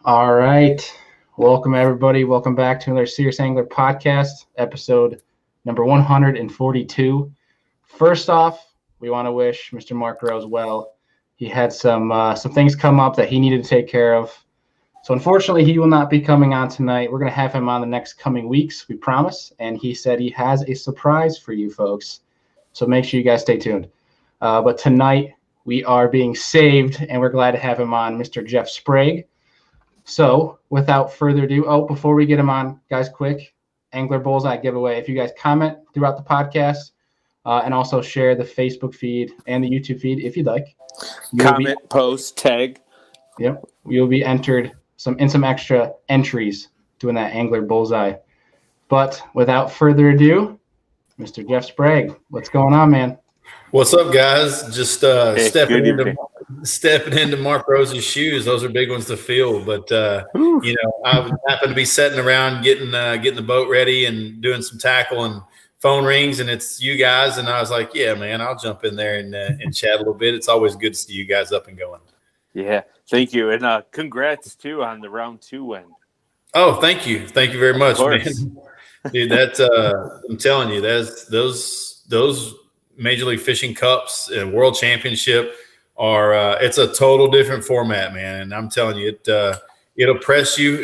All right. Welcome, everybody. Welcome back to another Serious Angler podcast, episode number 142. First off, we want to wish Mr. Mark Rose well. He had some things come up that he needed to take care of. So unfortunately, he will not be coming on tonight. We're going to have him on the next coming weeks, we promise. And he said he has a surprise for you folks. So make sure you guys stay tuned. But tonight, we are being saved, and we're glad to have him on, Mr. Jeff Sprague. So without further ado, before we get him on, guys, quick, Angler Bullseye giveaway. If you guys comment throughout the podcast and also share the Facebook feed and the YouTube feed if you'd like. Comment, post, tag. Yep. You'll be entered in some extra entries doing that Angler Bullseye. But without further ado, Mr. Jeff Sprague, what's going on, man? What's up, guys? Just stepping into Mark Rose's shoes. Those are big ones to fill. But I happen to be sitting around getting the boat ready and doing some tackle, and phone rings, and it's you guys. And I was like, yeah, man, I'll jump in there and chat a little bit. It's always good to see you guys up and going. Yeah, thank you, and congrats too on the round 2 win. Oh, thank you very much, man. Dude, that's I'm telling you, that's those Major League Fishing Cups and World Championship are it's a total different format, man. And I'm telling you, it'll press you,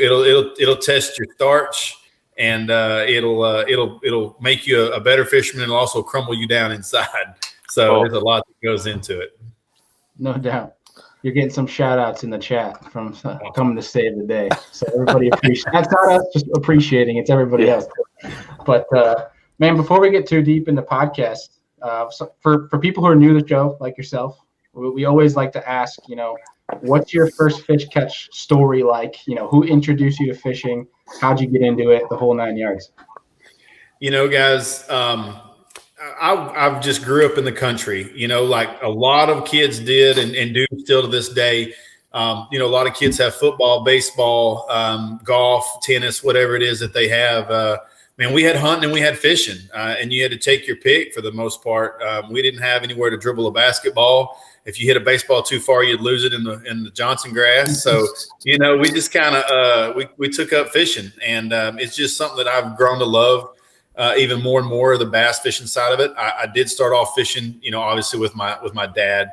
it'll test your starch, and it'll make you a better fisherman, and also crumble you down inside. So there's a lot that goes into it. No doubt. You're getting some shout outs in the chat from coming to save the day. So everybody appreciates. That's not us just appreciating, it's everybody else. But man, before we get too deep in the podcast, so for people who are new to the show, like yourself, we always like to ask, what's your first fish catch story like? Who introduced you to fishing? How'd you get into it? The whole 9 yards. Guys, I've just grew up in the country, like a lot of kids did and do still to this day. A lot of kids have football, baseball, golf, tennis, whatever it is that they have. Man, we had hunting and we had fishing, and you had to take your pick for the most part. We didn't have anywhere to dribble a basketball. If you hit a baseball too far, you'd lose it in the Johnson grass. So, we just kind of we took up fishing, and it's just something that I've grown to love even more and more, the bass fishing side of it. I did start off fishing, obviously with my dad.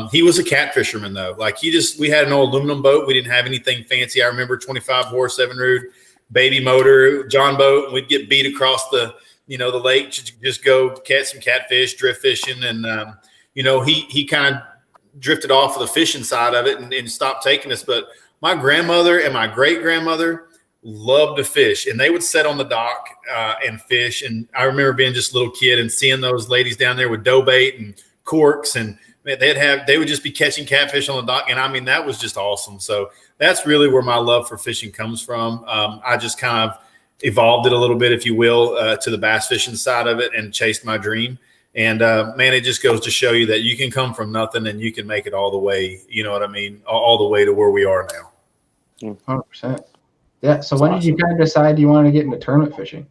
He was a cat fisherman though. Like we had an old aluminum boat. We didn't have anything fancy. I remember 25 horse, 7 rood. Baby motor, John boat, and we'd get beat across the lake to just go catch some catfish, drift fishing. And, he kind of drifted off of the fishing side of it and stopped taking us. But my grandmother and my great-grandmother loved to fish, and they would sit on the dock and fish. And I remember being just a little kid and seeing those ladies down there with dough bait and corks, and they would just be catching catfish on the dock. And I mean, that was just awesome. So that's really where my love for fishing comes from. I just kind of evolved it a little bit, if you will, to the bass fishing side of it and chased my dream. And man, it just goes to show you that you can come from nothing and you can make it all the way, you know what I mean? All the way to where we are now. 100%. Yeah. So when did you kind of decide you wanted to get into tournament fishing?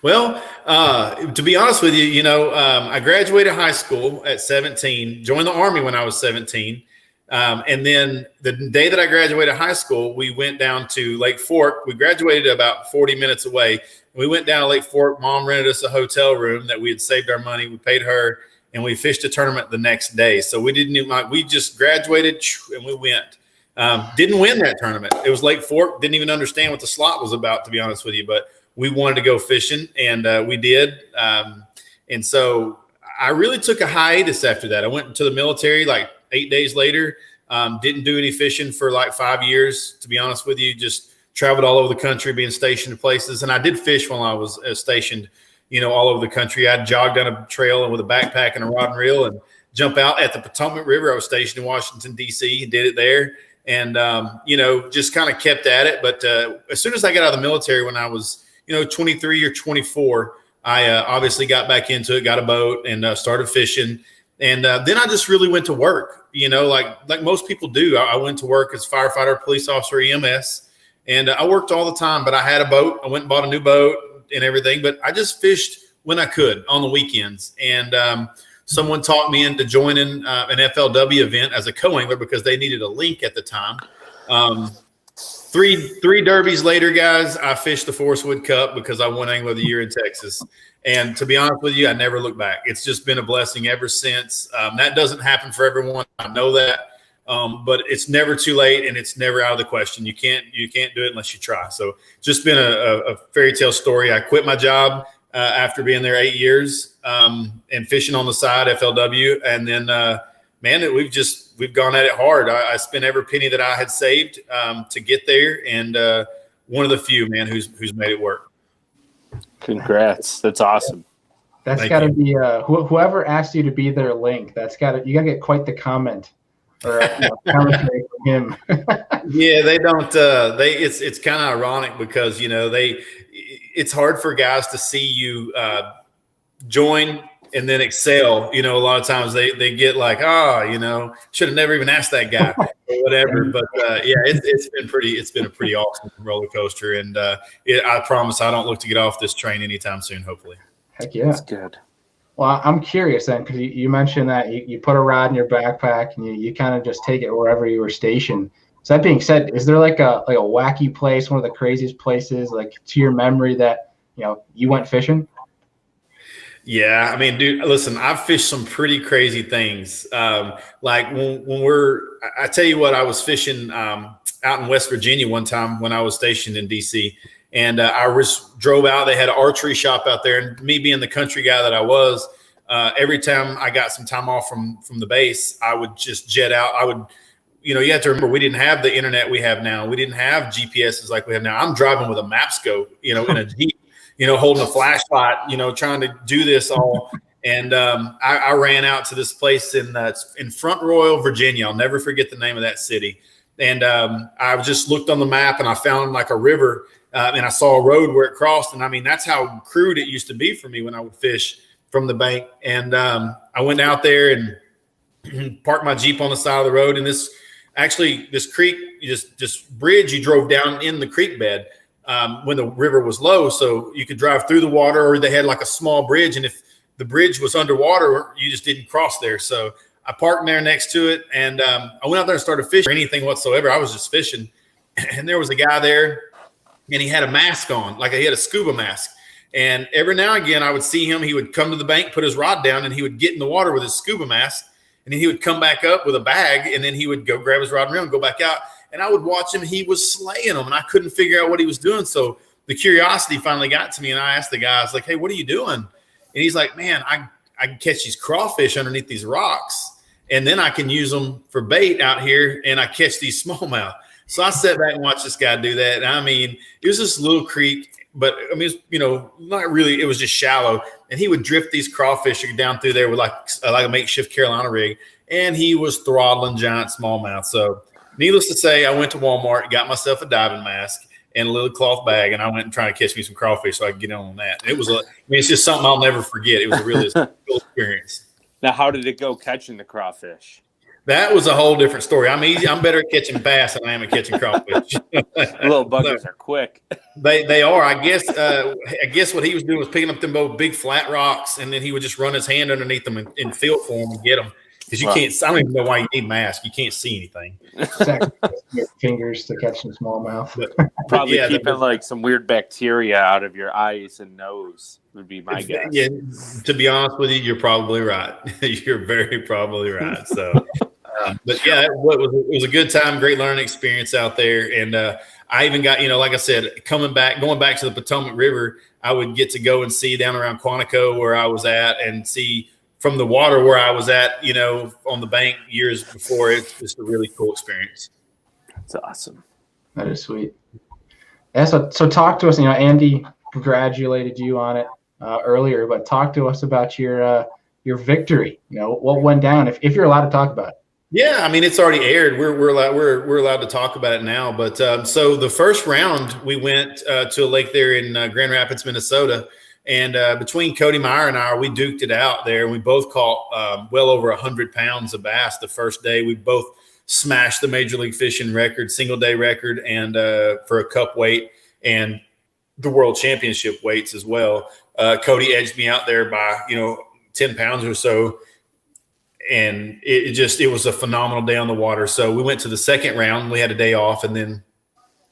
Well, to be honest with you, I graduated high school at 17, joined the Army when I was 17. And then the day that I graduated high school, we went down to Lake Fork. We graduated about 40 minutes away. We went down to Lake Fork. Mom rented us a hotel room that we had saved our money. We paid her, and we fished a tournament the next day. So we we just graduated and we went. Didn't win that tournament. It was Lake Fork. Didn't even understand what the slot was about, to be honest with you. But we wanted to go fishing, and we did. And so I really took a hiatus after that. I went into the military like 8 days later. Didn't do any fishing for like 5 years, to be honest with you. Just traveled all over the country, being stationed in places. And I did fish while I was stationed, all over the country. I'd jog down a trail and with a backpack and a rod and reel and jump out at the Potomac River. I was stationed in Washington, D.C., and did it there. And, just kind of kept at it. But as soon as I got out of the military when I was, 23 or 24, I obviously got back into it, got a boat, and started fishing. And then I just really went to work, like most people do. I went to work as firefighter, police officer, EMS, and I worked all the time. But I had a boat. I went and bought a new boat and everything. But I just fished when I could on the weekends. And someone talked me into joining an FLW event as a co-angler because they needed a link at the time. Three derbies later, guys, I fished the Forest Wood Cup because I won Angler of the Year in Texas. And to be honest with you, I never looked back. It's just been a blessing ever since. That doesn't happen for everyone. I know that. But it's never too late, and it's never out of the question. You can't do it unless you try. So just been a fairy tale story. I quit my job after being there 8 years and fishing on the side, FLW. And then, man, we've gone at it hard. I spent every penny that I had saved to get there, and one of the few, man, who's made it work. Congrats. That's awesome. That's got to be whoever asked you to be their link. You got to get quite the comment or commentary from him. Yeah, they don't. It's kind of ironic because it's hard for guys to see you join and then excel. A lot of times they get like, should have never even asked that guy or whatever. But it's been a pretty awesome roller coaster, and I promise I don't look to get off this train anytime soon. Hopefully. Heck yeah, that's good. Well, I'm curious then, because you mentioned that you put a rod in your backpack and you kind of just take it wherever you were stationed. So that being said, is there like a wacky place, one of the craziest places, like to your memory that you went fishing? Yeah, I mean, dude, listen, I've fished some pretty crazy things. Like I tell you what, I was fishing out in West Virginia one time when I was stationed in DC, and I drove out. They had an archery shop out there, and me being the country guy that I was, every time I got some time off from the base, I would just jet out. I would, you have to remember, we didn't have the internet we have now. We didn't have GPSs like we have now. I'm driving with a map scope, in a Jeep, holding a flashlight, trying to do this all. And I ran out to this place in Front Royal, Virginia. I'll never forget the name of that city. And I just looked on the map and I found like a river, and I saw a road where it crossed. And I mean, that's how crude it used to be for me when I would fish from the bank. And I went out there and parked my Jeep on the side of the road. And this creek, this bridge you drove down in the creek bed when the river was low. So you could drive through the water, or they had like a small bridge. And if the bridge was underwater, you just didn't cross there. So I parked there next to it, and I went out there and started fishing or anything whatsoever. I was just fishing. And there was a guy there, and he had a mask on, like he had a scuba mask. And every now and again, I would see him. He would come to the bank, put his rod down, and he would get in the water with his scuba mask. And then he would come back up with a bag, and then he would go grab his rod and reel and go back out. And I would watch him. He was slaying them, and I couldn't figure out what he was doing. So the curiosity finally got to me, and I asked the guy, I was like, hey, what are you doing? And he's like, man, I can catch these crawfish underneath these rocks, and then I can use them for bait out here, and I catch these smallmouth. So I sat back and watched this guy do that. And I mean, it was this little creek, but I mean, not really. It was just shallow, and he would drift these crawfish down through there with like a makeshift Carolina rig, and he was throttling giant smallmouth. So needless to say, I went to Walmart, got myself a diving mask and a little cloth bag, and I went and tried to catch me some crawfish so I could get on that. It was it's just something I'll never forget. It was a really cool experience. Now, how did it go catching the crawfish? That was a whole different story. I'm better at catching bass than I am at catching crawfish. Little buggers are quick. They are. I guess what he was doing was picking up them both big flat rocks, and then he would just run his hand underneath them and feel for them and get them. Because you can't. I don't even know why you need a mask. You can't see anything. Your fingers to catch some smallmouth. Probably keeping like some weird bacteria out of your eyes and nose would be my guess. Yeah, to be honest with you, you're probably right. You're very probably right. So, but yeah, it was a good time, great learning experience out there, and I even got like I said, going back to the Potomac River, I would get to go and see down around Quantico where I was at, and see from the water where I was at, on the bank years before. It's just a really cool experience. That's awesome. That is sweet. Yeah, so talk to us. Andy congratulated you on it earlier, but talk to us about your victory. What went down, if you're allowed to talk about it. Yeah, I mean, it's already aired. We're allowed to talk about it now. But so the first round, we went to a lake there in Grand Rapids, Minnesota. And between Cody Meyer and I, we duked it out there. We both caught well over 100 pounds of bass the first day. We both smashed the Major League Fishing record, single day record, and for a cup weight, and the World Championship weights as well. Cody edged me out there by 10 pounds or so. it was a phenomenal day on the water. So we went to the second round. We had a day off, and then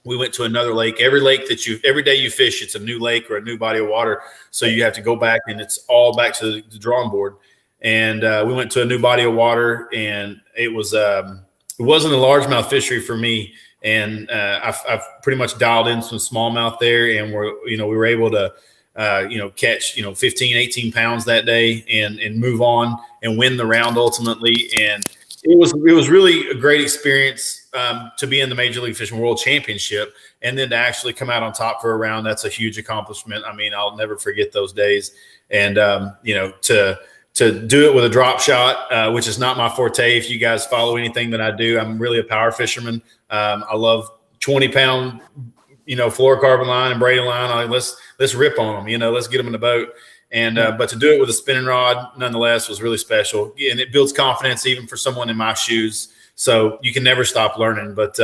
we went to another lake. Every day you fish, it's a new lake or a new body of water. So you have to go back, and it's all back to the drawing board. And we went to a new body of water, and it wasn't a largemouth fishery for me. And I've pretty much dialed in some smallmouth there, and we were able to catch 15, 18 pounds that day, and move on and win the round ultimately. And it was really a great experience to be in the Major League Fishing World Championship, and then to actually come out on top for a round. That's a huge accomplishment. I mean, I'll never forget those days. And to do it with a drop shot, which is not my forte. If you guys follow anything that I do, I'm really a power fisherman. I love 20-pound, fluorocarbon line and braided line. Let's rip on them. Let's get them in the boat. And but to do it with a spinning rod, nonetheless, was really special. And it builds confidence even for someone in my shoes. So you can never stop learning. But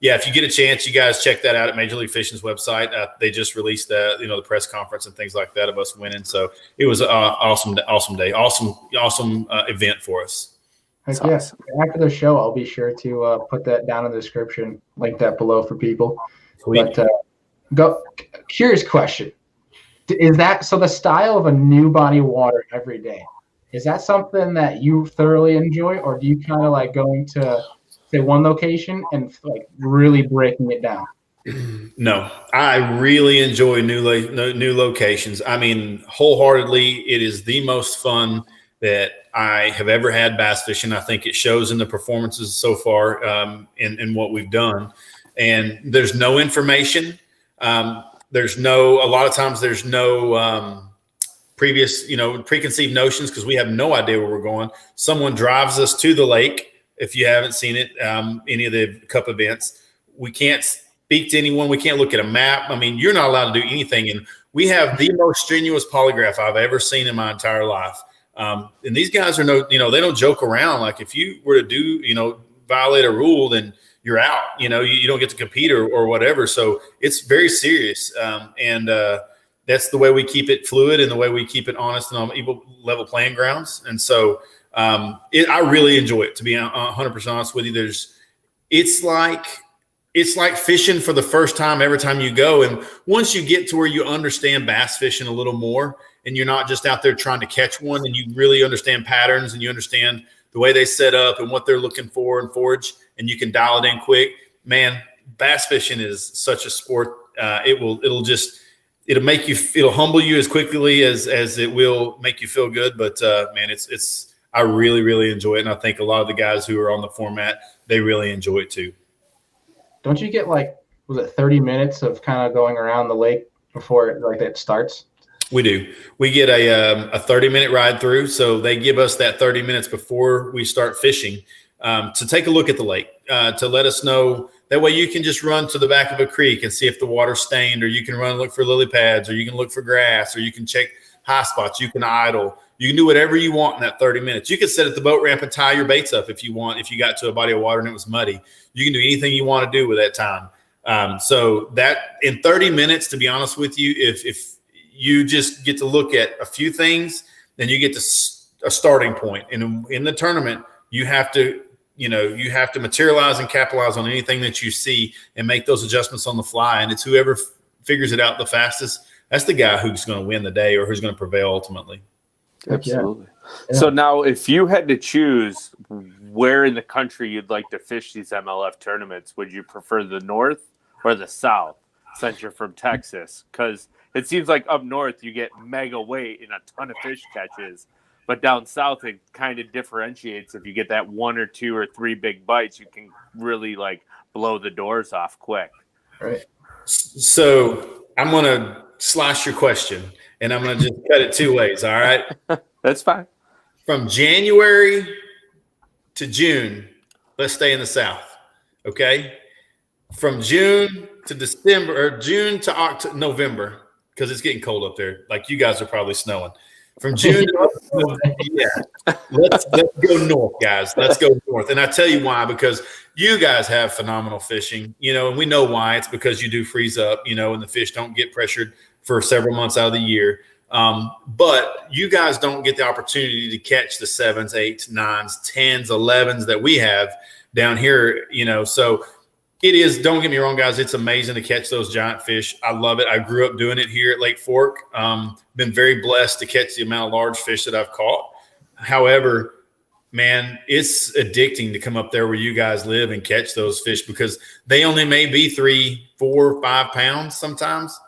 if you get a chance, you guys check that out at Major League Fishing's website. They just released the press conference and things like that of us winning. So it was an awesome day, awesome event for us. Yes. After the show, I'll be sure to put that down in the description, link that below for people. Sweet. But curious question. Is that so the style of a new body of water every day? Is that something that you thoroughly enjoy, or do you kind of like going to say one location and like really breaking it down? No, I really enjoy new locations. I mean, wholeheartedly, it is the most fun that I have ever had bass fishing. I think it shows in the performances so far in what we've done. And there's no information. A lot of times there's no preconceived notions, because we have no idea where we're going. Someone drives us to the lake. If you haven't seen it, any of the cup events, we can't speak to anyone. We can't look at a map. I mean, you're not allowed to do anything. And we have the most strenuous polygraph I've ever seen in my entire life. And these guys are they don't joke around. Like if you were to violate a rule, then you're out, you don't get to compete or whatever. So it's very serious. And that's the way we keep it fluid and the way we keep it honest and on equal level playing grounds. And so I really enjoy it, to be 100% honest with you. It's like fishing for the first time every time you go. And once you get to where you understand bass fishing a little more, and you're not just out there trying to catch one, and you really understand patterns and you understand the way they set up and what they're looking for and forage, and you can dial it in quick, man, bass fishing is such a sport. It'll humble you as quickly as it will make you feel good. But man, I really, really enjoy it. And I think a lot of the guys who are on the format, they really enjoy it too. Don't you get was it 30 minutes of kind of going around the lake before it starts? We do. We get a 30-minute ride through. So they give us that 30 minutes before we start fishing to take a look at the lake, to let us know. That way you can just run to the back of a creek and see if the water's stained, or you can run and look for lily pads, or you can look for grass, or you can check high spots. You can idle. You can do whatever you want in that 30 minutes. You can sit at the boat ramp and tie your baits up if you want. If you got to a body of water and it was muddy, you can do anything you want to do with that time. So that in 30 minutes, to be honest with you, if you just get to look at a few things, then you get to a starting point. And in the tournament, you have to materialize and capitalize on anything that you see and make those adjustments on the fly. And it's whoever figures it out the fastest, that's the guy who's going to win the day or who's going to prevail ultimately. Absolutely. Yeah. So now if you had to choose where in the country you'd like to fish these MLF tournaments, would you prefer the North or the South, since you're from Texas? Because it seems like up north you get mega weight and a ton of fish catches, but down south it kind of differentiates. If you get that 1 or 2 or 3 big bites, you can really blow the doors off quick. Right. So I'm going to slice your question, and I'm going to just cut it 2 ways. All right. That's fine. From January to June, let's stay in the South. Okay. From June to December, or June to November, because it's getting cold up there. Like you guys are probably snowing. From June to let's go north, guys. Let's go north. And I tell you why, because you guys have phenomenal fishing, and we know why. It's because you do freeze up, and the fish don't get pressured for several months out of the year. But you guys don't get the opportunity to catch the 7s, 8s, 9s, 10s, 11s that we have down here, so it is, don't get me wrong, guys, it's amazing to catch those giant fish. I love it. I grew up doing it here at Lake Fork. Been very blessed to catch the amount of large fish that I've caught. However, man, it's addicting to come up there where you guys live and catch those fish because they only may be 3, 4, 5 pounds sometimes.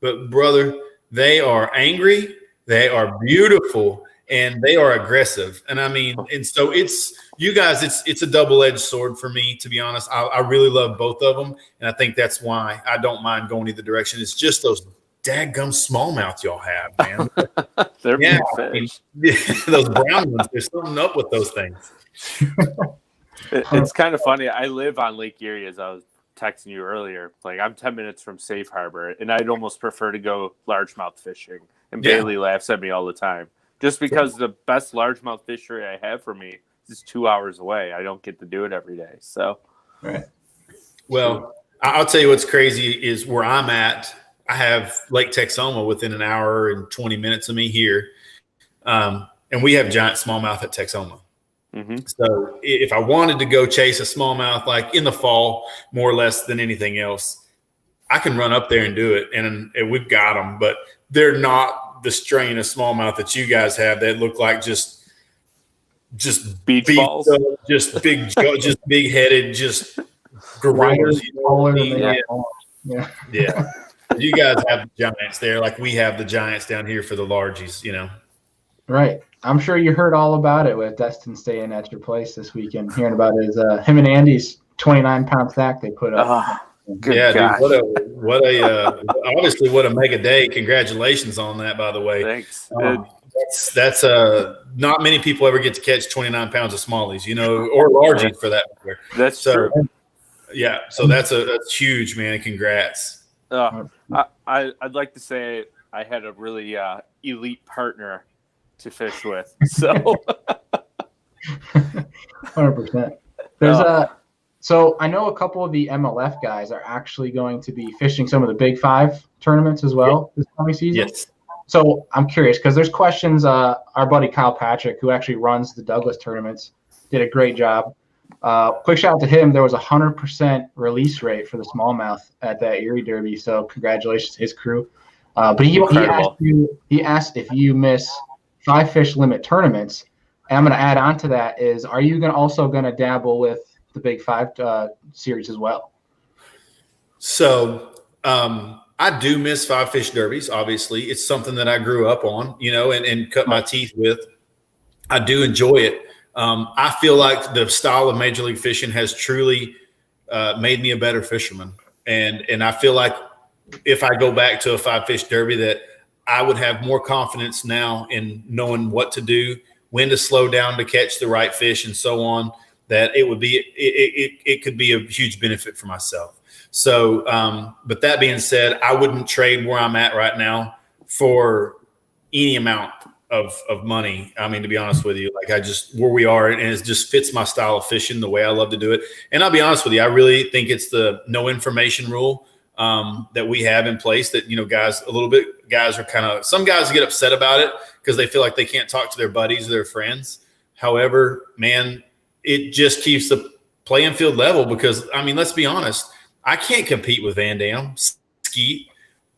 But, brother, they are angry, they are beautiful, and they are aggressive. And I mean, and so it's you guys, it's a double-edged sword for me, to be honest. I really love both of them, and I think that's why I don't mind going either direction. It's just those dadgum smallmouth y'all have, man. They're big fish. Those brown ones, there's something up with those things. It's kind of funny. I live on Lake Erie, as I was texting you earlier. Like, I'm 10 minutes from Safe Harbor, and I'd almost prefer to go largemouth fishing. And Bailey laughs at me all the time. Just because the best largemouth fishery I have for me is 2 hours away. I don't get to do it every day. So, right. Well, I'll tell you what's crazy is where I'm at. I have Lake Texoma within an hour and 20 minutes of me here. And we have giant smallmouth at Texoma. Mm-hmm. So if I wanted to go chase a smallmouth, like in the fall, more or less than anything else, I can run up there and do it. And we've got them, but they're not the strain of smallmouth that you guys have that look like just beach balls, just big, just big headed, just gorillas. Yeah. You guys have the giants there, like we have the giants down here for the largies, Right. I'm sure you heard all about it with Destin staying at your place this weekend, hearing about his him and Andy's 29-pound stack they put up. Yeah, dude, obviously what a mega day. Congratulations on that, by the way. Thanks. That's not many people ever get to catch 29 pounds of smallies, or largies for that matter. That's true. Yeah, so that's huge, man. Congrats. I'd like to say I had a really elite partner to fish with. So 100%. So I know a couple of the MLF guys are actually going to be fishing some of the Big Five tournaments as well this coming season. Yes. So I'm curious because there's questions. Our buddy Kyle Patrick, who actually runs the Douglas tournaments, did a great job. Quick shout out to him. There was 100% release rate for the smallmouth at that Erie Derby. So congratulations to his crew. But he asked if you miss 5 fish limit tournaments. And I'm going to add on to that is, are you also going to dabble with the Big Five series as well? So I do miss 5 fish derbies. Obviously, it's something that I grew up on, and cut my teeth with. I do enjoy it. I feel like the style of Major League Fishing has truly made me a better fisherman. And I feel like if I go back to a 5 fish derby that I would have more confidence now in knowing what to do, when to slow down to catch the right fish and so on, that it could be a huge benefit for myself. So, but that being said, I wouldn't trade where I'm at right now for any amount of money. I mean, to be honest with you, like where we are, and it just fits my style of fishing, the way I love to do it. And I'll be honest with you, I really think it's the no information rule that we have in place that, guys are some guys get upset about it because they feel like they can't talk to their buddies or their friends. However, man, it just keeps the playing field level because, I mean, let's be honest, I can't compete with Van Dam, Skeet,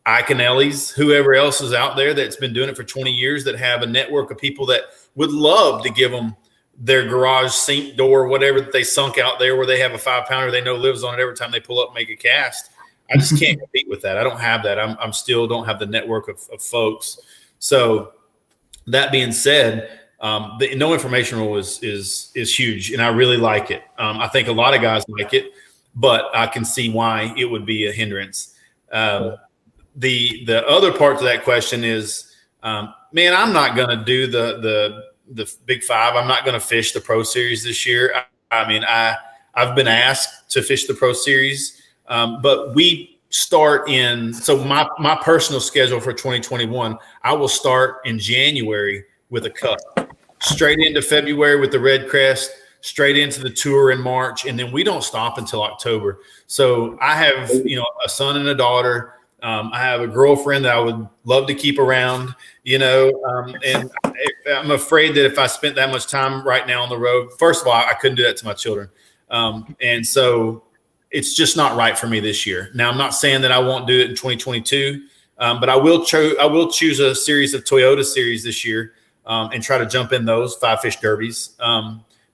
Iconelli's, whoever else is out there that's been doing it for 20 years that have a network of people that would love to give them their garage sink door, whatever that they sunk out there where they have a 5-pounder they know lives on it every time they pull up and make a cast. I just can't compete with that. I don't have that. I'm still don't have the network of folks. So that being said, the no information rule is huge, and I really like it. I think a lot of guys like it, but I can see why it would be a hindrance. The other part to that question is, man, I'm not going to do the Big Five. I'm not going to fish the Pro Series this year. I mean, I've been asked to fish the Pro Series. But we start so my personal schedule for 2021, I will start in January with a cup, straight into February with the Red Crest, straight into the tour in March, and then we don't stop until October. So I have, a son and a daughter. I have a girlfriend that I would love to keep around, and I'm afraid that if I spent that much time right now on the road, first of all, I couldn't do that to my children. And so it's just not right for me this year. Now, I'm not saying that I won't do it in 2022, but I will choose a series of Toyota series this year and try to jump in those 5-fish derbies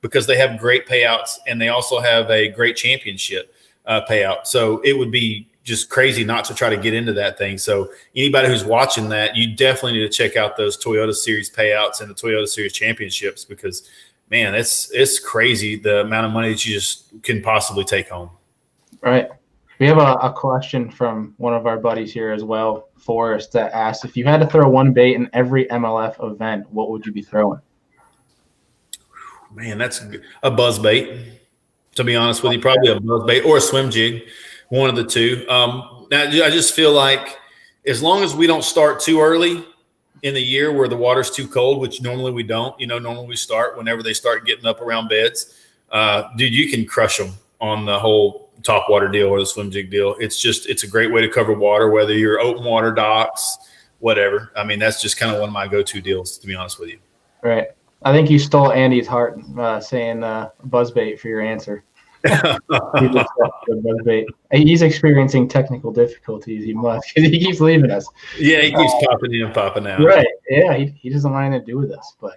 because they have great payouts and they also have a great championship payout. So it would be just crazy not to try to get into that thing. So anybody who's watching that, you definitely need to check out those Toyota Series payouts and the Toyota Series championships because, man, it's crazy the amount of money that you just can possibly take home. Right. We have a question from one of our buddies here as well, Forrest, that asked, if you had to throw one bait in every MLF event, what would you be throwing? Man, that's a buzz bait, to be honest with you. Probably a buzz bait or a swim jig, one of the two. Now, I just feel like as long as we don't start too early in the year where the water's too cold, which normally we don't, normally we start whenever they start getting up around beds. Dude, you can crush them on the whole top water deal or the swim jig deal. It's a great way to cover water, whether you're open water docks, whatever. I mean, that's just kind of one of my go-to deals, to be honest with you. Right. I think you stole Andy's heart saying buzzbait for your answer. He's experiencing technical difficulties. He must, because he keeps leaving us. Yeah, he keeps popping in and popping out. Right. Yeah, he doesn't want anything to do with us. But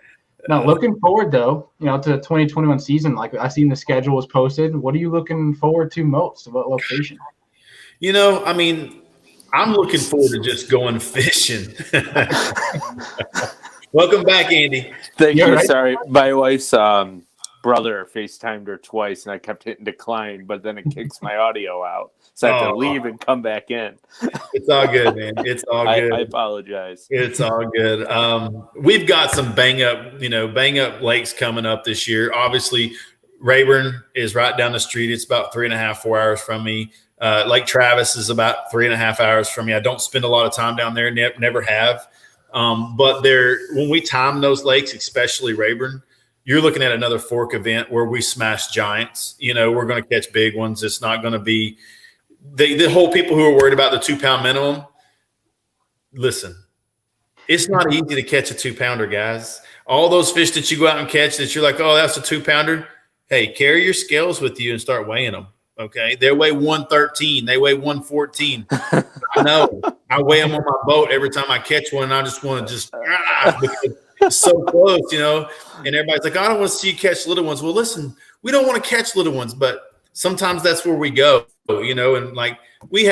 now, looking forward though, to the 2021 season. Like I seen the schedule was posted. What are you looking forward to most? What location? I mean, I'm looking forward to just going fishing. Welcome back, Andy. Thank you. Right. Sorry, my wife's brother FaceTimed her twice, and I kept hitting decline, but then it kicks my audio out, so I have to leave and come back in. It's all good, man. It's all good. I apologize. It's all good. We've got some bang up lakes coming up this year. Obviously, Rayburn is right down the street. It's about 3.5, 4 hours from me. Lake Travis is about 3.5 hours from me. I don't spend a lot of time down there. Never have. But when we time those lakes, especially Rayburn, you're looking at another fork event where we smash giants. We're going to catch big ones. It's not going to be the whole people who are worried about the 2-pound minimum. Listen, it's not easy to catch a 2-pounder, guys. All those fish that you go out and catch that you're like, oh, that's a 2-pounder. Hey, carry your scales with you and start weighing them. Okay, they weigh 113. They weigh 114. I know. I weigh them on my boat every time I catch one, and I just want to because it's so close, And everybody's like, I don't want to see you catch little ones. Well, listen, we don't want to catch little ones, but sometimes that's where we go, And like we've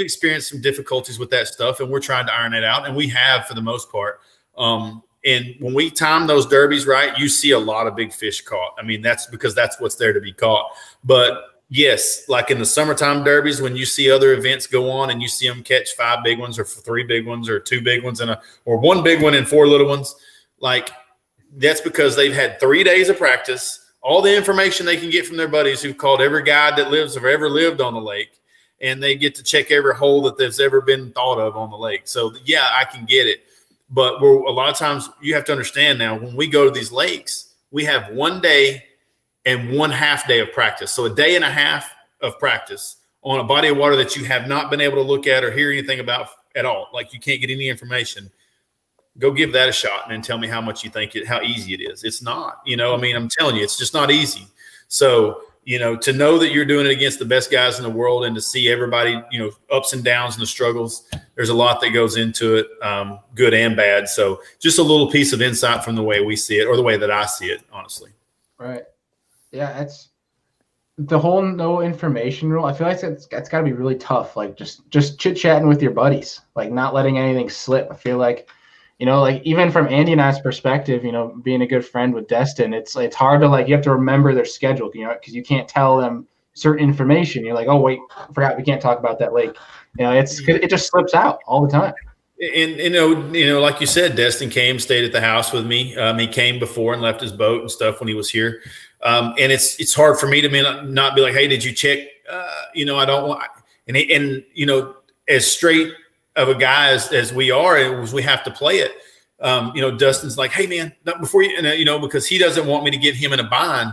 experienced some difficulties with that stuff, and we're trying to iron it out, and we have for the most part. And when we time those derbies right, you see a lot of big fish caught. I mean, that's because that's what's there to be caught, but. Yes, like in the summertime derbies, when you see other events go on and you see them catch 5 big ones or 3 big ones or 2 big ones or 1 big one and 4 little ones, like that's because they've had 3 days of practice, all the information they can get from their buddies who've called every guide that lives or ever lived on the lake, and they get to check every hole that there's ever been thought of on the lake. So, yeah, I can get it. But a lot of times you have to understand now when we go to these lakes, we have 1 day and 1/2 day of practice. So a day and a half of practice on a body of water that you have not been able to look at or hear anything about at all. Like you can't get any information. Go give that a shot and then tell me how much you think how easy it is. It's not, I mean, I'm telling you, it's just not easy. So, to know that you're doing it against the best guys in the world and to see everybody, ups and downs and the struggles, there's a lot that goes into it, good and bad. So just a little piece of insight from the way we see it or the way that I see it, honestly. Right. Yeah, it's the whole no information rule. I feel like that's got to be really tough. Like just chit chatting with your buddies, like not letting anything slip. I feel like, like even from Andy and I's perspective, being a good friend with Destin, it's hard to you have to remember their schedule, because you can't tell them certain information. You're like, oh wait, I forgot we can't talk about that lake. It just slips out all the time. And like you said, Destin stayed at the house with me. He came before and left his boat and stuff when he was here. And it's hard for me to not be like, hey, did you check? I don't want, and as straight of a guy as we are, we have to play it. Dustin's like, hey man, not before you, because he doesn't want me to get him in a bind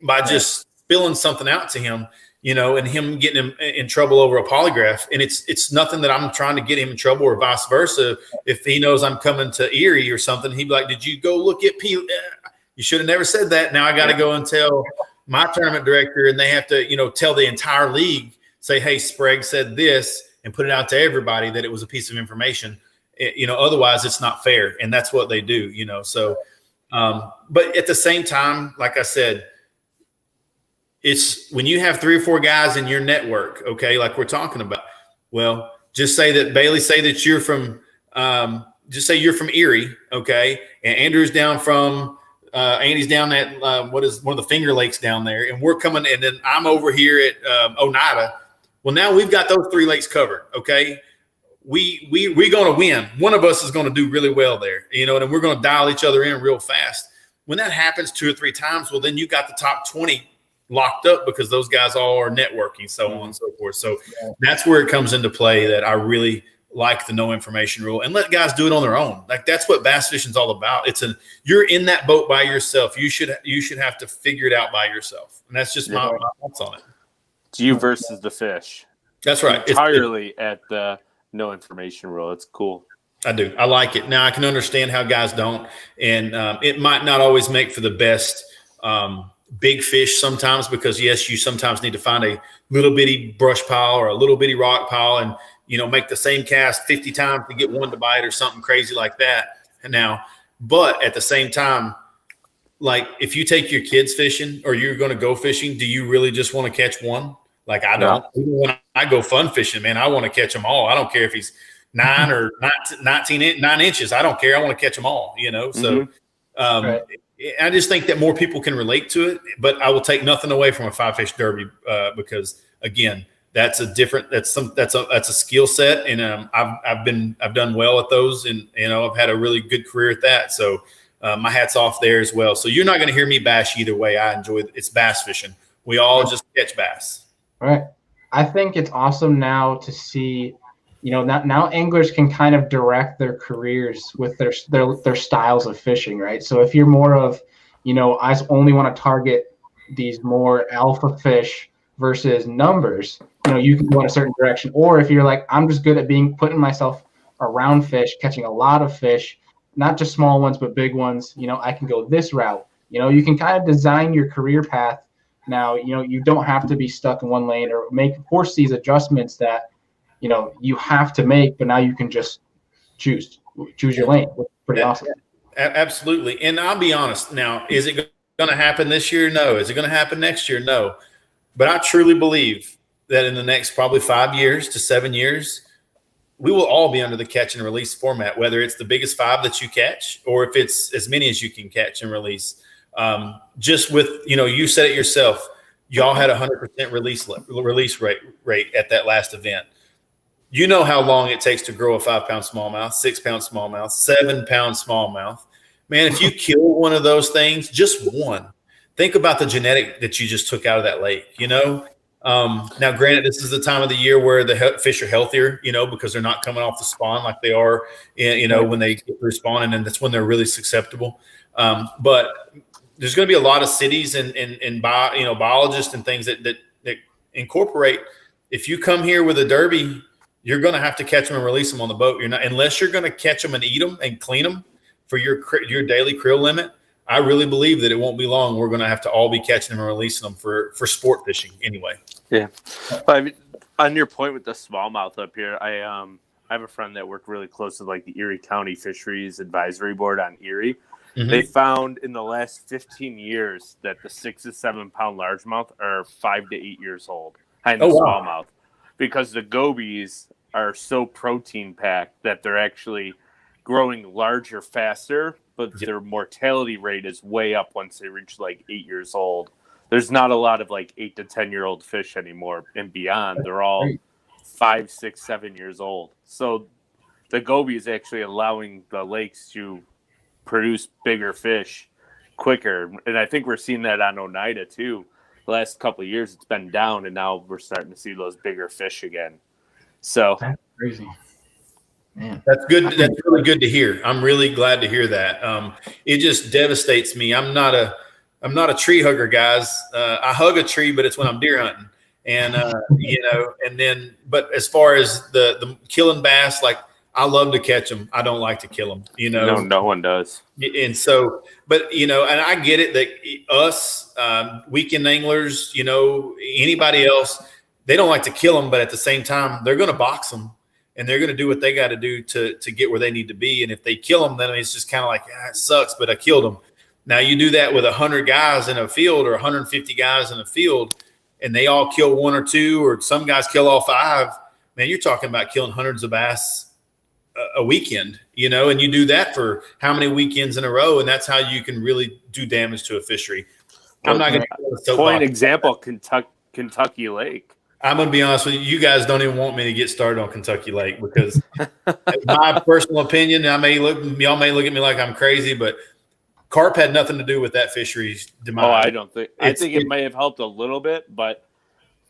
by just spilling something out to him. and him getting him in trouble over a polygraph. And it's nothing that I'm trying to get him in trouble or vice versa. If he knows I'm coming to Erie or something, he'd be like, did you go look at P? You should have never said that. Now I got to go and tell my tournament director, and they have to, tell the entire league, say, hey, Sprague said this, and put it out to everybody that it was a piece of information. Otherwise it's not fair. And that's what they do, So, but at the same time, like I said, it's when you have 3 or 4 guys in your network, okay, like we're talking about. Well, just say that Bailey, say that you're from, just say you're from Erie, okay, and Andrew's down from, Andy's down at what is one of the Finger Lakes down there, and we're coming, and then I'm over here at Oneida. Well, now we've got those 3 lakes covered, okay. We're going to win. One of us is going to do really well there, and we're going to dial each other in real fast. When that happens 2 or 3 times, well, then you got the top 20 locked up because those guys all are networking, so on and so forth. So that's where it comes into play that I really like the no information rule, and let guys do it on their own. Like that's what bass fishing is all about. You're in that boat by yourself. You should have to figure it out by yourself. And that's just my thoughts on it. It's you versus the fish. That's right. Entirely at the no information rule. It's cool. I do. I like it. Now I can understand how guys don't, and it might not always make for the best big fish sometimes, because yes, you sometimes need to find a little bitty brush pile or a little bitty rock pile and make the same cast 50 times to get one to bite or something crazy like that. Now, but at the same time, like if you take your kids fishing or you're going to go fishing, do you really just want to catch one? Like I don't. Even when I go fun fishing, man, I want to catch them all. I don't care if he's 9 or 9 inches. I don't care. I want to catch them all, So Right. I just think that more people can relate to it, but I will take nothing away from a 5-fish derby because again, that's a skill set, and I've done well at those, and I've had a really good career at that. So my hat's off there as well. So you're not going to hear me bash either way. I enjoy it. It's bass fishing. We all just catch bass. Right. I think it's awesome now to see, now anglers can kind of direct their careers with their styles of fishing, right? So if you're more of, I only want to target these more alpha fish versus numbers, you can go in a certain direction. Or if you're like, I'm just good at putting myself around fish, catching a lot of fish, not just small ones, but big ones, I can go this route. You can kind of design your career path. Now, you don't have to be stuck in one lane or force these adjustments that, you have to make, but now you can just choose your lane. It's pretty awesome. Absolutely. And I'll be honest now, is it going to happen this year? No. Is it going to happen next year? No. But I truly believe that in the next probably 5 years to 7 years, we will all be under the catch and release format, whether it's the biggest 5 that you catch or if it's as many as you can catch and release. Just with, you said it yourself, y'all had 100% release rate at that last event. You know how long it takes to grow a 5-pound smallmouth, 6-pound smallmouth, 7-pound smallmouth. Man, if you kill one of those things, just one, think about the genetic that you just took out of that lake, Now, granted, this is the time of the year where the fish are healthier, because they're not coming off the spawn like they are, when they get through spawning, and that's when they're really susceptible. But there's going to be a lot of cities and biologists and things that incorporate. If you come here with a derby, you're going to have to catch them and release them on the boat. You're not, unless you're going to catch them and eat them and clean them for your daily krill limit. I really believe that it won't be long. We're going to have to all be catching them and releasing them for sport fishing anyway. Yeah. I mean, on your point with the smallmouth up here, I have a friend that worked really close with like the Erie County Fisheries Advisory Board on Erie. Mm-hmm. They found in the last 15 years that the 6 to 7 pound largemouth are 5 to 8 years old. And the smallmouth, because the gobies are so protein packed that they're actually growing larger faster, but their mortality rate is way up once they reach like 8 years old. There's not a lot of like 8 to 10 year old fish anymore and beyond. They're all 5, 6, 7 years old. So the goby is actually allowing the lakes to produce bigger fish quicker. And I think we're seeing that on Oneida too. The last couple of years it's been down, and now we're starting to see those bigger fish again. So that's crazy. Man. That's good. That's really good to hear. I'm really glad to hear that. It just devastates me. I'm not a tree hugger, guys. I hug a tree, but it's when I'm deer hunting. And, and then, but as far as the killing bass, like I love to catch them. I don't like to kill them, No one does. And so, but, and I get it that us, weekend anglers, anybody else, they don't like to kill them, but at the same time, they're going to box them and they're going to do what they got to do to get where they need to be. And if they kill them, then it's just kind of like, it sucks, but I killed them. Now you do that with 100 guys in a field or 150 guys in a field, and they all kill one or two, or some guys kill all five. Man, you're talking about killing hundreds of bass a weekend, and you do that for how many weekends in a row, and that's how you can really do damage to a fishery. I'm not going to point example Kentucky Lake. I'm going to be honest with you. You guys don't even want me to get started on Kentucky Lake because, in my personal opinion, y'all may look at me like I'm crazy, but carp had nothing to do with that fishery's demise. Oh, I don't think. I think it may have helped a little bit, but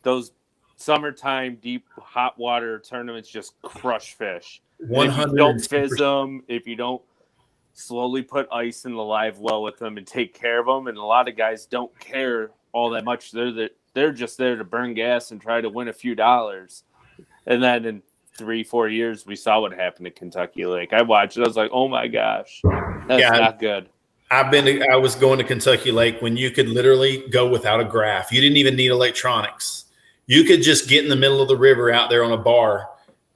those summertime deep hot water tournaments just crush fish. 100%. If you don't fizz them, if you don't slowly put ice in the live well with them and take care of them, and a lot of guys don't care all that much. They're just there to burn gas and try to win a few dollars. And then in 3-4 years, we saw what happened at Kentucky Lake. I watched it. I was like, oh my gosh, that's not good. I was going to Kentucky Lake when you could literally go without a graph. You didn't even need electronics. You could just get in the middle of the river out there on a bar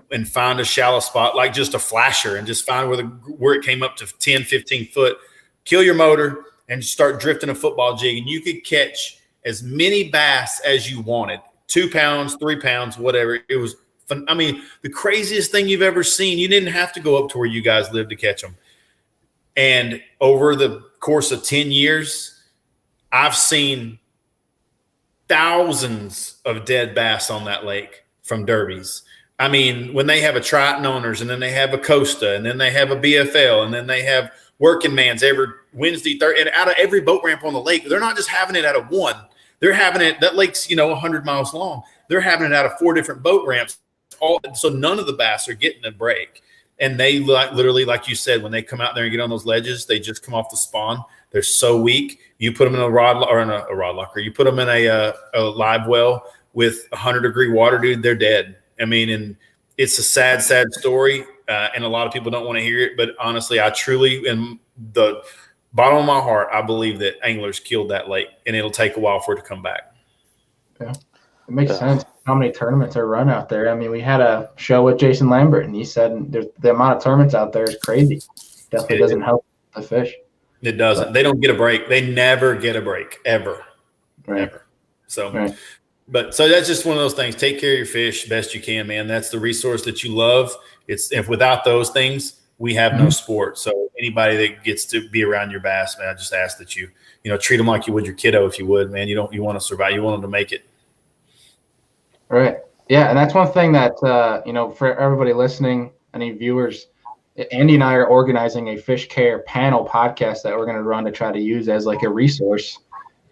and find a shallow spot, like just a flasher, and just find where it came up to 10, 15 foot, kill your motor and start drifting a football jig. And you could catch as many bass as you wanted, 2 pounds, 3 pounds, whatever. It was fun. I mean, the craziest thing you've ever seen. You didn't have to go up to where you guys lived to catch them. And over the course of 10 years, I've seen thousands of dead bass on that lake from derbies. I mean, when they have a Triton owners, and then they have a Costa, and then they have a BFL, and then they have working man's every Wednesday, Thursday, and out of every boat ramp on the lake, they're not just having it out of one. They're having it, that lake's, 100 miles long. They're having it out of 4 different boat ramps. So none of the bass are getting a break. And they literally, like you said, when they come out there and get on those ledges, they just come off the spawn. They're so weak. You put them in a rod locker. You put them in a live well with 100-degree water, dude, they're dead. I mean, and it's a sad, sad story. And a lot of people don't want to hear it. But honestly, I truly, in the bottom of my heart, I believe that anglers killed that lake, and it'll take a while for it to come back. Yeah, it makes sense. How many tournaments are run out there? I mean, we had a show with Jason Lambert, and he said the amount of tournaments out there is crazy. Definitely doesn't help the fish. It doesn't. They don't get a break. They never get a break, ever. Right. Ever. So, But so that's just one of those things. Take care of your fish best you can, man. That's the resource that you love. If without those things, we have no sport. So anybody that gets to be around your bass, man, I just ask that you treat them like you would your kiddo, if you would, man. You want to survive. You want them to make it. Right. Yeah, and that's one thing that for everybody listening, any viewers, Andy and I are organizing a fish care panel podcast that we're going to run to try to use as like a resource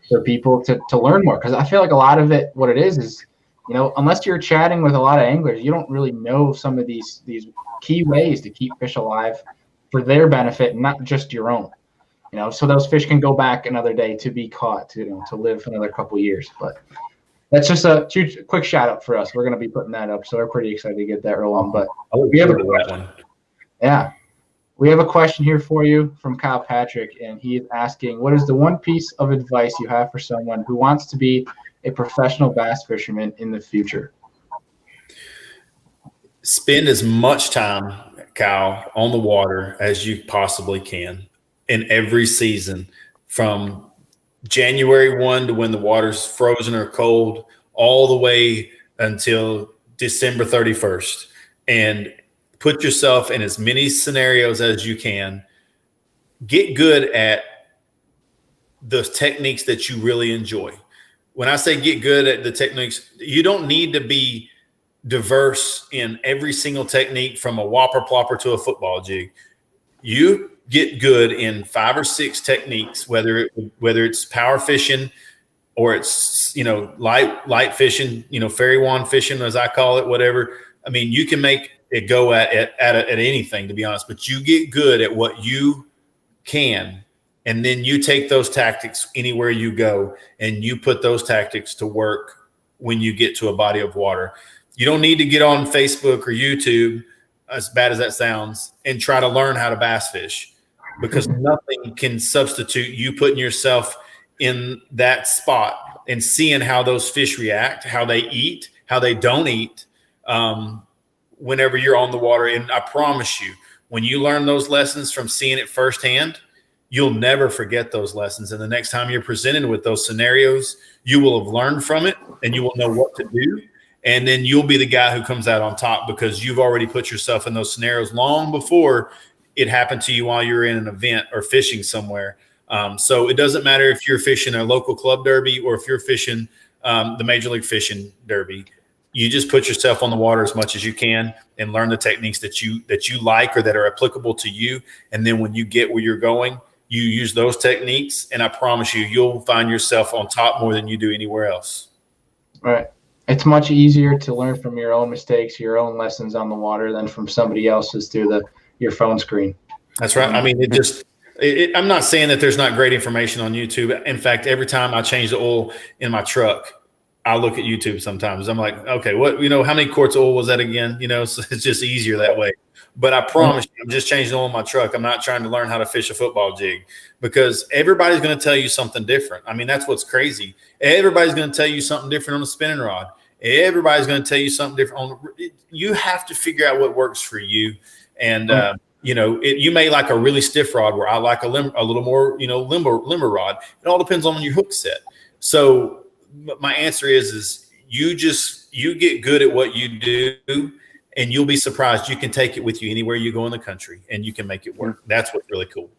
for people to learn more. Because I feel like a lot of it, what it is, unless you're chatting with a lot of anglers, you don't really know some of these key ways to keep fish alive for their benefit, not just your own. So those fish can go back another day to be caught, to live another couple years. But that's just a quick shout out for us. We're going to be putting that up, so we're pretty excited to get that rolling. But we have a question. Yeah. We have a question here for you from Kyle Patrick, and he is asking, what is the one piece of advice you have for someone who wants to be a professional bass fisherman in the future? Spend as much time, Kyle, on the water as you possibly can in every season, from January 1 to when the water's frozen or cold, all the way until December 31st. And put yourself in as many scenarios as you can. Get good at the techniques that you really enjoy. When I say get good at the techniques, you don't need to be diverse in every single technique, from a whopper plopper to a football jig. You get good in 5 or 6 techniques, whether it's power fishing or it's light fishing, fairy wand fishing, as I call it, whatever. I mean, you can make it go at anything, to be honest, but you get good at what you can, and then you take those tactics anywhere you go, and you put those tactics to work when you get to a body of water. You don't need to get on Facebook or YouTube, as bad as that sounds, and try to learn how to bass fish, because nothing can substitute you putting yourself in that spot and seeing how those fish react, how they eat, how they don't eat, whenever you're on the water. And I promise you, when you learn those lessons from seeing it firsthand, you'll never forget those lessons. And the next time you're presented with those scenarios, you will have learned from it and you will know what to do. And then you'll be the guy who comes out on top, because you've already put yourself in those scenarios long before it happened to you while you're in an event or fishing somewhere. So it doesn't matter if you're fishing a local club derby or if you're fishing the Major League Fishing Derby. You just put yourself on the water as much as you can and learn the techniques that you like or that are applicable to you. And then when you get where you're going, you use those techniques, and I promise you, you'll find yourself on top more than you do anywhere else. Right. It's much easier to learn from your own mistakes, your own lessons on the water, than from somebody else's through your phone screen. That's right. I mean, I'm not saying that there's not great information on YouTube. In fact, every time I change the oil in my truck, I look at YouTube sometimes. I'm like, okay, how many quarts of oil was that again? So it's just easier that way. But I promise you, I'm just changing the oil in my truck. I'm not trying to learn how to fish a football jig, because everybody's going to tell you something different. I mean, that's what's crazy. Everybody's going to tell you something different on the spinning rod. Everybody's going to tell you something different you have to figure out what works for you. And, you may like a really stiff rod, where I like a little more, limber rod. It all depends on your hook set. So my answer is you get good at what you do, and you'll be surprised. You can take it with you anywhere you go in the country, and you can make it work. That's what's really cool.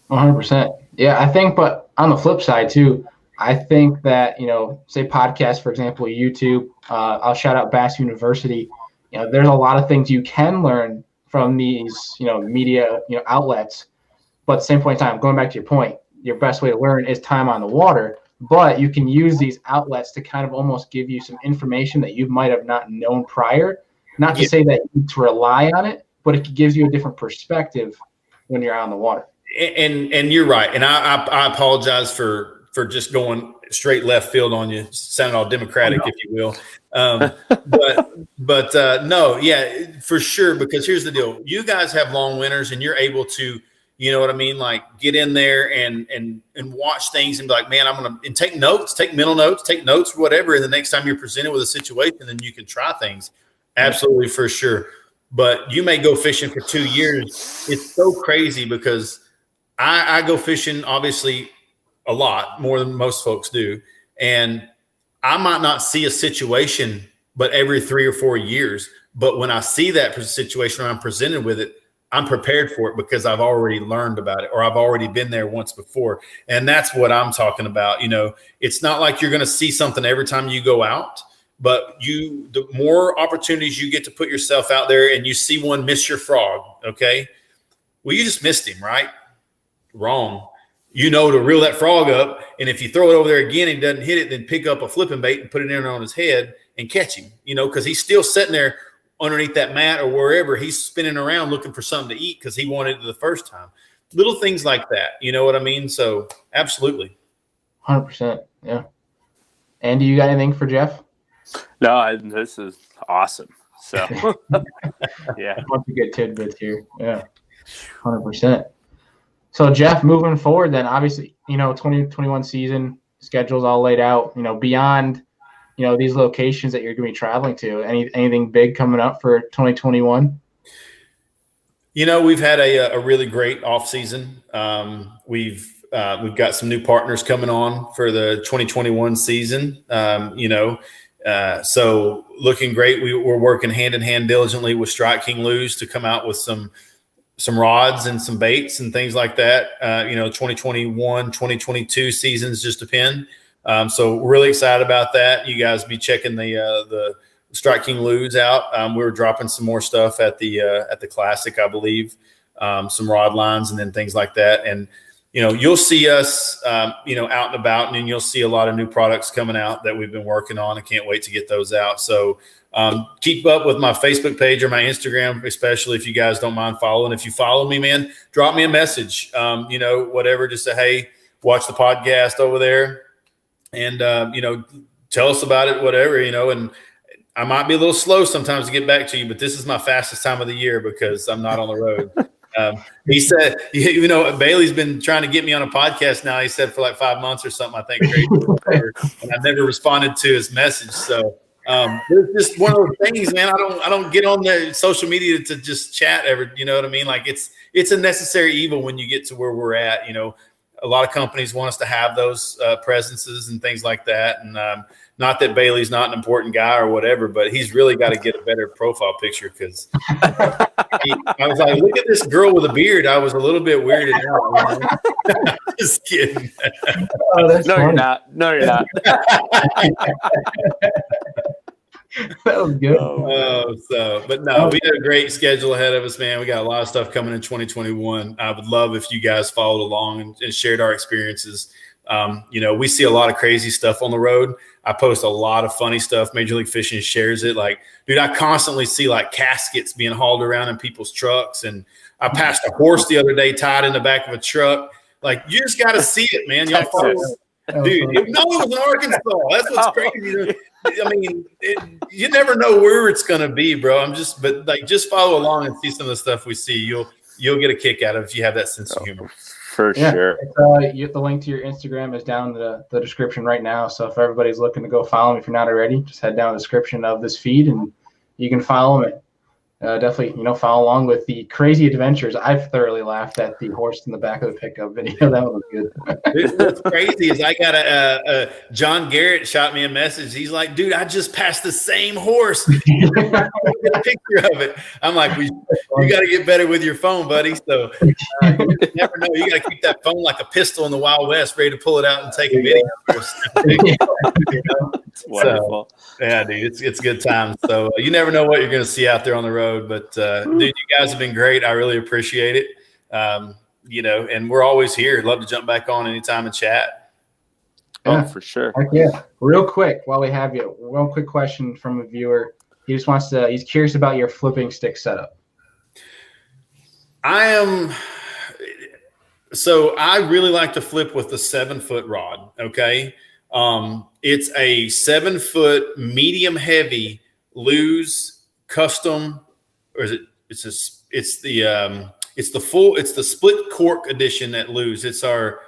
100%. Yeah, I think, but on the flip side too, I think that, say podcasts, for example, YouTube, I'll shout out Bass University. There's a lot of things you can learn from these, media, outlets. But at the same point in time, going back to your point, your best way to learn is time on the water. But you can use these outlets to kind of almost give you some information that you might have not known prior. Not to say that you need to rely on it, but it gives you a different perspective when you're out on the water. And you're right. And I apologize for just going straight left field on you, sounding all Democratic, if you will. But no, yeah, for sure. Because here's the deal: you guys have long winters, and you're able to, you know what I mean, like get in there and watch things and be like, man, and take notes, take mental notes, take notes, whatever. And the next time you're presented with a situation, then you can try things. Absolutely, for sure. But you may go fishing for 2 years. It's so crazy, because I go fishing, obviously, a lot more than most folks do. And I might not see a situation but every 3 or 4 years. But when I see that situation, when I'm presented with it, I'm prepared for it, because I've already learned about it, or I've already been there once before. And that's what I'm talking about. It's not like you're going to see something every time you go out, but the more opportunities you get to put yourself out there, and you see one miss your frog. Okay. Well, you just missed him, right? Wrong. To reel that frog up. And if you throw it over there again and he doesn't hit it, then pick up a flipping bait and put it in on his head and catch him, because he's still sitting there underneath that mat or wherever. He's spinning around looking for something to eat because he wanted it the first time. Little things like that. You know what I mean? So absolutely. 100%. Yeah. Andy, you got anything for Jeff? No, this is awesome. So, yeah. A bunch of good tidbits here. Yeah. 100%. So, Jeff, moving forward then, obviously, 2021 season schedule's all laid out, beyond, these locations that you're going to be traveling to. Anything big coming up for 2021? We've had a really great off season. We've got some new partners coming on for the 2021 season. So looking great. We're working hand in hand diligently with Strike King Lures to come out with some rods and some baits and things like that. 2021, 2022 seasons just depend. So we're really excited about that. You guys be checking the Strike King Lures out. We were dropping some more stuff at the Classic, I believe, some rod lines and then things like that. And you'll see us, out and about, and then you'll see a lot of new products coming out that we've been working on. I can't wait to get those out. So keep up with my Facebook page or my Instagram, especially if you guys don't mind following. If you follow me, man, drop me a message, whatever, just say, hey, watch the podcast over there. And, tell us about it, whatever, and I might be a little slow sometimes to get back to you, but this is my fastest time of the year because I'm not on the road. He said, Bailey's been trying to get me on a podcast now. He said for like 5 months or something, I think, and I've never responded to his message. So it's just one of those things, man. I don't get on the social media to just chat ever. You know what I mean? Like it's a necessary evil when you get to where we're at. A lot of companies want us to have those presences and things like that. And not that Bailey's not an important guy or whatever, but he's really got to get a better profile picture because I was like, look at this girl with a beard. I was a little bit weirded out. Just kidding. Oh, that's no, funny. you're not. No, you're not. That was good. But no, we got a great schedule ahead of us, man. We got a lot of stuff coming in 2021. I would love if you guys followed along and shared our experiences. We see a lot of crazy stuff on the road. I post a lot of funny stuff. Major League Fishing shares it. Like, dude, I constantly see like caskets being hauled around in people's trucks. And I passed a horse the other day tied in the back of a truck. Like, you just got to see it, man. Y'all follow. Dude, it was in Arkansas. That's what's crazy. I mean, you never know where it's gonna be, bro. Just follow along and see some of the stuff we see. You'll get a kick out of it if you have that sense of humor. For sure. The link to your Instagram is down in the description right now. So if everybody's looking to go follow him, if you're not already, just head down the description of this feed and you can follow him. Definitely, follow along with the crazy adventures. I've thoroughly laughed at the horse in the back of the pickup video. That was good. What's crazy is I got a John Garrett shot me a message. He's like, dude, I just passed the same horse. Get a picture of it. I'm like, you got to get better with your phone, buddy. So you never know. You got to keep that phone like a pistol in the Wild West, ready to pull it out and take a video. It's wonderful. So, yeah, dude, it's good times. So you never know what you're going to see out there on the road. But dude, you guys have been great. I really appreciate it. And we're always here. Love to jump back on anytime and chat. Oh, for sure. Yeah. Real quick, while we have you, one quick question from a viewer. He just he's curious about your flipping stick setup. So I really like to flip with the 7-foot rod. Okay. It's a 7-foot medium heavy Lew's custom, or is it? It's the split cork edition at Lew's. It's our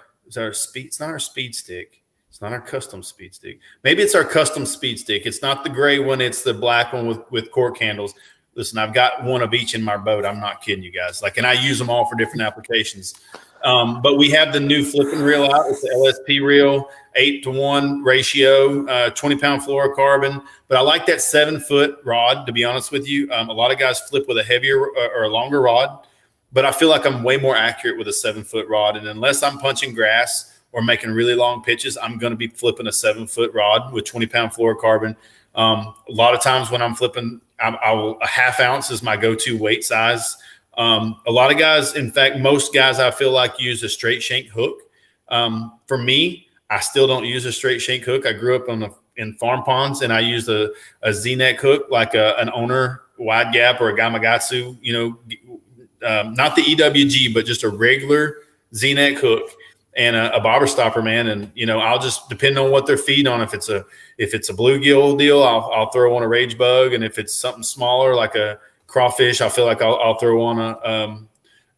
speed. It's not our speed stick. It's not our custom speed stick. Maybe it's our custom speed stick. It's not the gray one. It's the black one with cork handles. Listen, I've got one of each in my boat. I'm not kidding you guys. And I use them all for different applications. But we have the new flipping reel out. It's the LSP reel, 8-to-1 ratio, 20-pound fluorocarbon. But I like that 7-foot rod, to be honest with you. A lot of guys flip with a heavier or a longer rod, but I feel like I'm way more accurate with a 7-foot rod. And unless I'm punching grass or making really long pitches, I'm going to be flipping a 7-foot rod with 20-pound fluorocarbon. A lot of times when I'm flipping, a half ounce is my go-to weight size. A lot of guys, in fact, most guys I feel like use a straight shank hook. For me, I still don't use a straight shank hook. I grew up in farm ponds and I used a Z-neck hook, like an owner wide gap or a Gamakatsu, not the EWG, but just a regular Z-neck hook and a bobber stopper, man. And, I'll just depend on what they're feeding on. If it's a bluegill deal, I'll throw on a rage bug. And if it's something smaller, like a crawfish, I feel like I'll throw on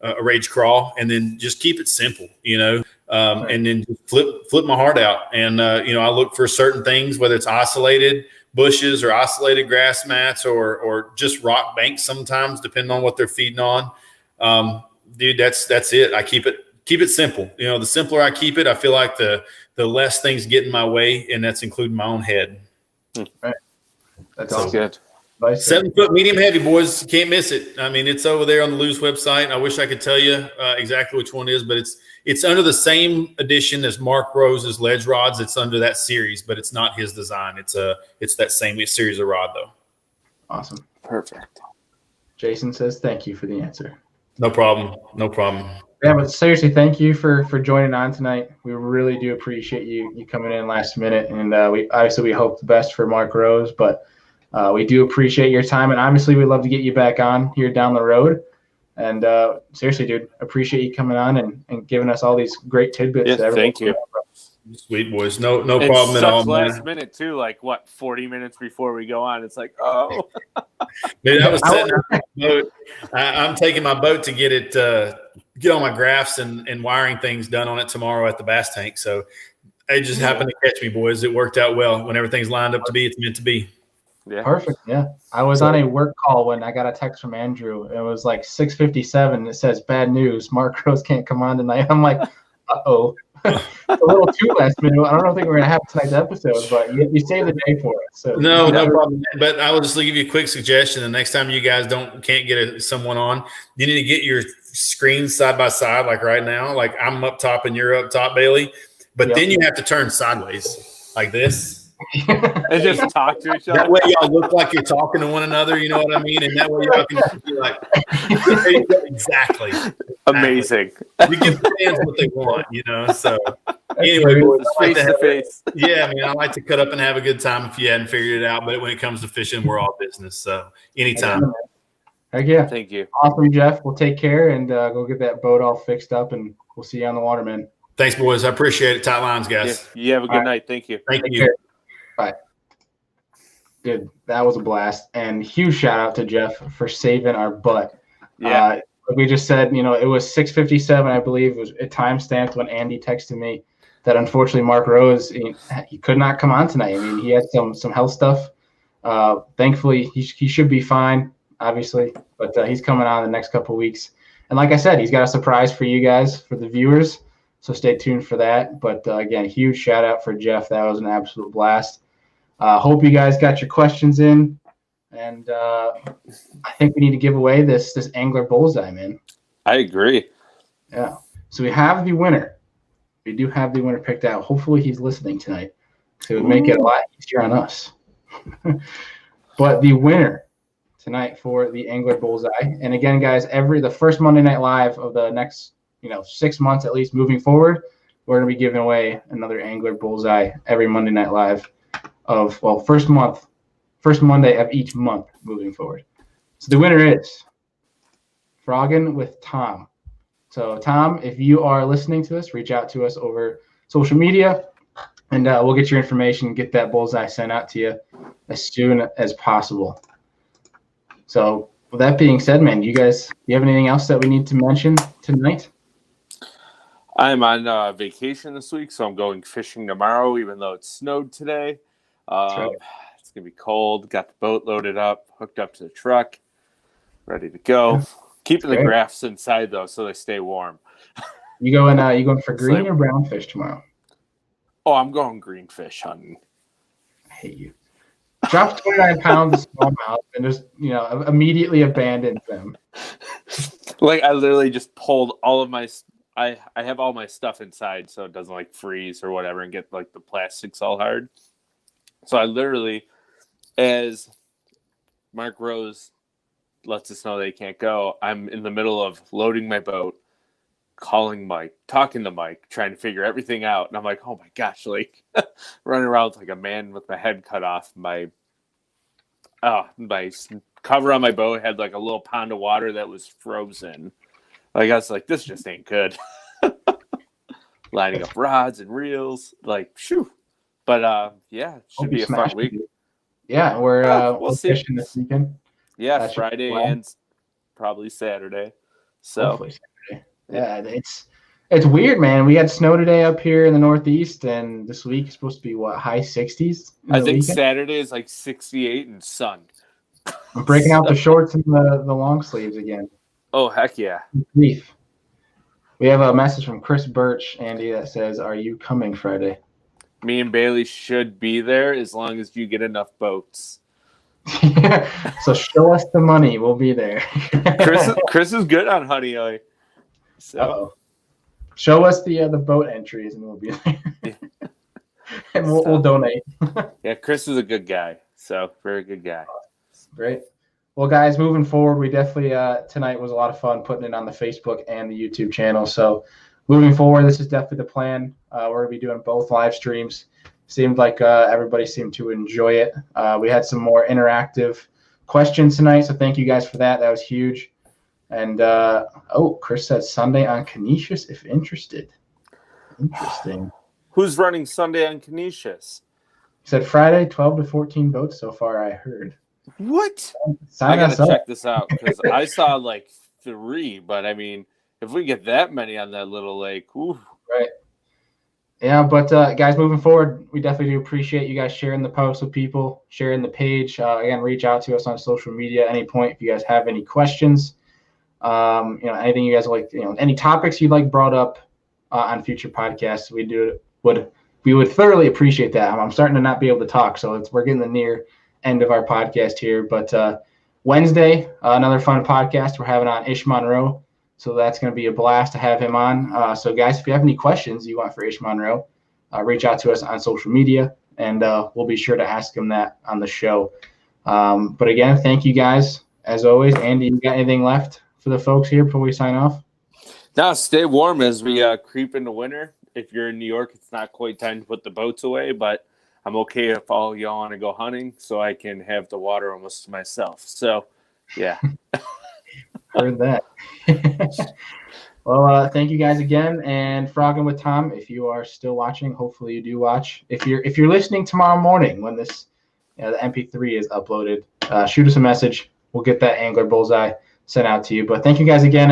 a rage crawl, and then just keep it simple, and then just flip my heart out. And, I look for certain things, whether it's isolated bushes or isolated grass mats or just rock banks sometimes, depending on what they're feeding on. Dude, that's it. I keep it simple. The simpler I keep it, I feel like the less things get in my way, and that's including my own head. Right. That's awesome. Good. 7-foot medium heavy, boys. You can't miss it. I mean, it's over there on the Lew's website. I wish I could tell you exactly which one it is, but it's under the same edition as Mark Rose's ledge rods. It's under that series, but it's not his design. It's that same series of rod, though. Awesome. Perfect. Jason says thank you for the answer. No problem. Yeah, but seriously, thank you for joining on tonight. We really do appreciate you coming in last minute, and we hope the best for Mark Rose, but we do appreciate your time, and obviously we'd love to get you back on here down the road. And seriously, dude, appreciate you coming on and giving us all these great tidbits. Yeah, thank you. Sweet boys. No It's problem at all, such man. last minute too. Like what, 40 minutes before we go on, it's like, oh. Dude, I was setting up my boat. I'm taking my boat to get all my graphs and wiring things done on it tomorrow at the bass tank. So it just happened to catch me, boys. It worked out well. When everything's lined up to be, it's meant to be. Yeah. Perfect. Yeah. I was on a work call when I got a text from Andrew. It was like 6:57. It says, bad news. Mark Rose can't come on tonight. I'm like, uh-oh. A little too last minute. I don't think we're going to have tonight's episode, but you saved the day for us. So No problem. But I will just give you a quick suggestion. The next time you guys can't get someone on, you need to get your screens side by side, like right now. Like I'm up top and you're up top, Bailey. But then you have to turn sideways like this. And just talk to each other. That way y'all look like you're talking to one another, you know what I mean? And that way y'all can be like, exactly. Amazing. You give the fans what they want, you know? So anyway, boys, Face to face. yeah, man, I like to cut up and have a good time if you hadn't figured it out. But when it comes to fishing, we're all business. So anytime. Heck yeah. Thank you. Awesome, Jeff. We'll take care and go get that boat all fixed up, and we'll see you on the water, man. Thanks, boys. I appreciate it. Tight lines, guys. Yeah, you have a good night. Thank you. Thank Take you. care. Bye. Dude, that was a blast. And huge shout out to Jeff for saving our butt. Yeah. Like we just said, it was 6:57, I believe. It time stamped when Andy texted me that unfortunately Mark Rose, he could not come on tonight. I mean, he had some health stuff. Thankfully, he should be fine, obviously, but he's coming on in the next couple of weeks. And like I said, he's got a surprise for you guys, for the viewers, so stay tuned for that. But again, huge shout out for Jeff. That was an absolute blast. Hope you guys got your questions in, and I think we need to give away this angler bullseye, man. I agree. Yeah. So we have the winner. We do have the winner picked out. Hopefully he's listening tonight, so it would make it a lot easier on us. But the winner tonight for the angler bullseye, and again, guys, the first Monday Night Live of the next 6 months at least moving forward, we're going to be giving away another angler bullseye every Monday Night Live of first Monday of each month moving forward. So the winner is Froggin with Tom. So Tom, if you are listening to us, reach out to us over social media, and we'll get your information, get that bullseye sent out to you as soon as possible. So with that being said, man, you have anything else that we need to mention tonight? I'm on vacation this week, so I'm going fishing tomorrow, even though it snowed today. Right. It's going to be cold. Got the boat loaded up, hooked up to the truck, ready to go. Keeping the graphs inside, though, so they stay warm. You going for green or brown fish tomorrow? Oh, I'm going green fish hunting. I hate you. Drops 29 pounds of smallmouth and just, immediately abandons them. Like, I literally just pulled all of my I have all my stuff inside so it doesn't freeze or whatever and get the plastics all hard. So I literally, as Mark Rose lets us know they can't go, I'm in the middle of loading my boat, calling Mike, talking to Mike, trying to figure everything out. And I'm like, oh my gosh, running around like a man with my head cut off. My cover on my boat had a little pond of water that was frozen. I was like, this just ain't good. Lining up rods and reels, shoo. But it should be a fun week. Yeah, we'll see. Fishing this weekend. Yeah, Friday and probably Saturday. So hopefully Saturday. Yeah, it's weird, man. We had snow today up here in the Northeast, and this week is supposed to be high 60s. I think Saturday is 68 and sun. I'm breaking out the shorts and the long sleeves again. Oh, heck yeah. Grief. We have a message from Chris Birch, Andy, that says, "Are you coming Friday?" Me and Bailey should be there as long as you get enough boats. So show us the money. We'll be there. Chris is good on honey. So show us the boat entries and we'll be there. Yeah. And we'll donate. Yeah, Chris is a good guy. So very good guy. Great. Well, guys, moving forward, we definitely tonight was a lot of fun putting it on the Facebook and the YouTube channel. So moving forward, this is definitely the plan. We're going to be doing both live streams. Seemed like everybody seemed to enjoy it. We had some more interactive questions tonight, so thank you guys for that. That was huge. And, Chris said Sunday on Canisius if interested. Interesting. Who's running Sunday on Canisius? He said Friday, 12 to 14 boats so far, I heard. What? Sign I got us to up. check this out because I saw like 3, but I mean, if we get that many on that little lake, ooh. Right. Yeah, but guys, moving forward, we definitely do appreciate you guys sharing the post with people, sharing the page. Again, reach out to us on social media at any point if you guys have any questions. Anything you guys like, any topics you'd like brought up on future podcasts, we would thoroughly appreciate that. I'm starting to not be able to talk, so we're getting the near end of our podcast here. But Wednesday, another fun podcast we're having on Ish Monroe. So that's going to be a blast to have him on. So guys, if you have any questions you want for Ish Monroe, reach out to us on social media, and we'll be sure to ask him that on the show. But again, thank you guys as always. Andy, you got anything left for the folks here before we sign off? Now, stay warm as we creep into winter. If you're in New York, it's not quite time to put the boats away, but I'm okay if all y'all want to go hunting so I can have the water almost to myself. So, yeah. Heard that. Well, thank you guys again. And Frogging with Tom, if you are still watching, hopefully you do watch. If you're listening tomorrow morning when this the MP3 is uploaded, shoot us a message. We'll get that Angler Bullseye sent out to you. But thank you guys again.